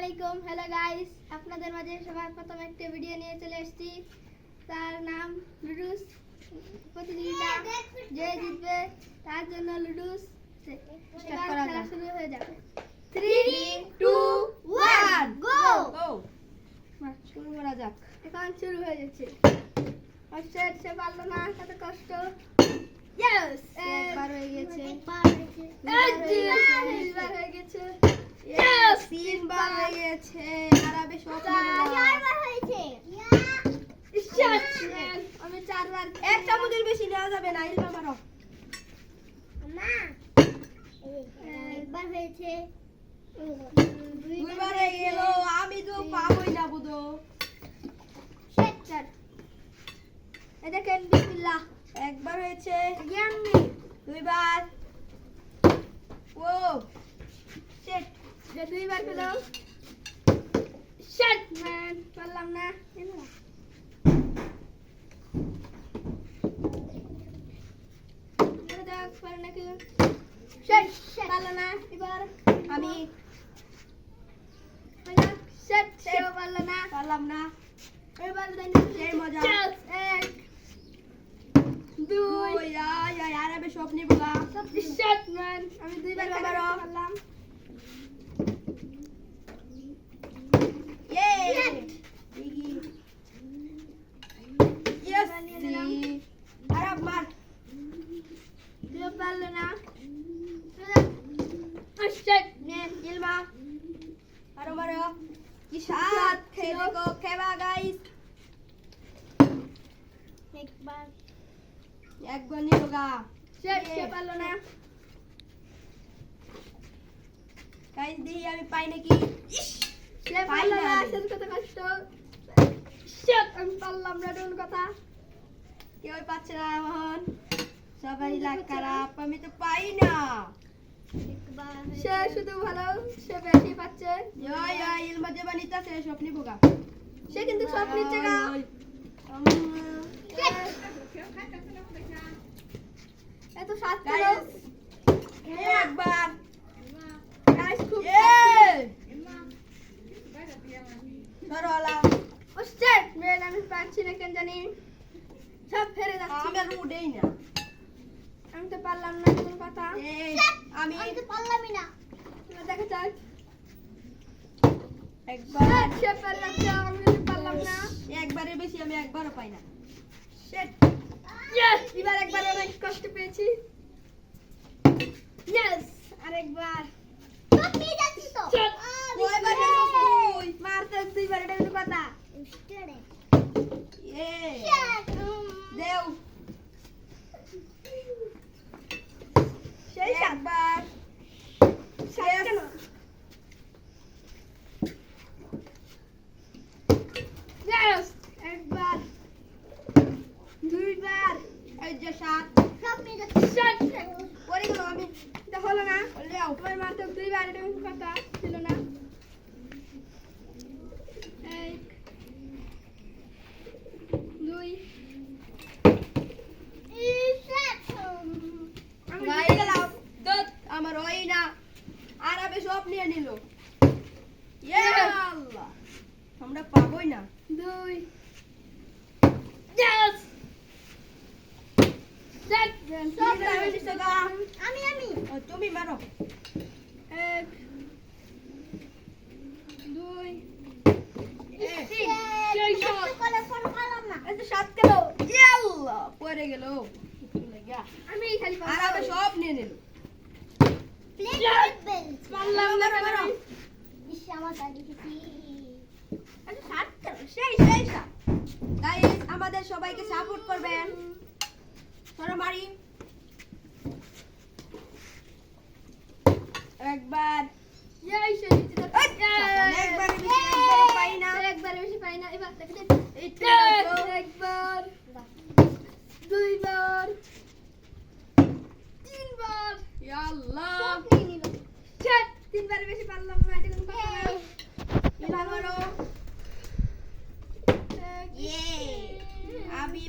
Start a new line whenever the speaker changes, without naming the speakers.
আলাইকুম। Hello guys, আপনাদের মাঝে সবার প্রথম একটা ভিডিও নিয়ে চলে এসেছি। তার নাম লুডুস প্রতিযোগিতা। যে জিতবে তার জন্য লুডুস খেলা শুরু হয়ে যাবে। 3, 2, 1 গো। শুরু করা যাক। এখন শুরু হয়ে যাচ্ছে। অবশ্যই সে পারলো না, কত কষ্ট। ইয়েস, একবার হয়ে গেছে। একবার হয়ে গেছে। Yes! 3 বার হয়ে গেছে। আরাবে চারবার হয়েছে। আমি 4 বার। এক চামচের বেশি নেওয়া যাবে না। ইলমা মারো। মা একবার হয়েছে। 2 বার হয়ে গেল। আমি তো পাবোই না বুদো। শেট। এই দেখেন বিসমিল্লাহ। একবার হয়েছে। ইয়াম্মি। 2 বার। ও শেট। যে 2 বার হলো। শেট ম্যান, পারলাম না। এটা দেখ পারে নাকি? শেট, পারলো না। এবার আমি শেট, সেও পারলো না। পারলাম না। এবার সেই মজা। 1 2 আরাবে সব নিবো গা। শেট ম্যান, আমি 2 বার পারলাম। পারলো না। ইলমা আরো মারো। কি স্বাদ, খেয়ে দেখো। খেবা গাইস। একবার নিবো গা। সে পারলো না। গাইস দেখি আমি পাই নাকি। সে পারলো না। শেষ কত কষ্ট। আমি পারলাম না। ডোন কথা কেউ পাচ্ছে না। এখন সবাই লাগ খারাপ। আমি তো পাই না। সে শুধু ভালো, সে বেশি পাচ্ছে। ইলমা যে বানিতাছে সব নিবো গা। সে কিন্তু সব নিচ্ছে গা। এত স্বাদ ছিল। একবার গাইস খুব সরলা। ও শেট ম্যান, আমি পাচ্ছি না কেন জানি। সব ফেরে যাচ্ছে। আমি আর উঠেই না। আমি তো পারলাম না কোন কথা। আমি তো পারলামই না। দেখা যাক। একবার সে পারলাম না। আমি তো পারলাম না। একবারের বেশি আমি একবারও পাই না। শেট। ইয়েস, এবার একবার অনেক কষ্ট পেয়েছি। ইয়েস, আরেকবার। সব পেয়ে যাচ্ছি তো। কয়বার তুই মারতে 2 বার। এটা কিন্তু কথা। দেও সেই একবার। কেন ইয়েস, একবার 2 বার। এই যে 7 সব পেয়ে যাচ্ছি। পরে গেল। আমি এটা হলো না। আমার মাত্র 2 বার। এটা কিন্তু কথা ছিল না। 1 2 আমার ওই না। আরাবে সব নিয়ে নিল। আল্লাহ, আমরা পাবোই না। 2 ইয়েস। সেট সব আমি দিছো গা। আমি তুমি মারো। 1 2 3 4 ফোন করলাম না। এই যে 7 কেন? আল্লাহ, পড়ে গেল। আমি খালি আরাবে সব নিয়ে নিল। পারলাম না। মারো। গাইস, আমাদের সবাইকে সাপোর্ট করবেন। ধরো মারি। একবার একবার বেশি পাই না। এবার একবার 2 বার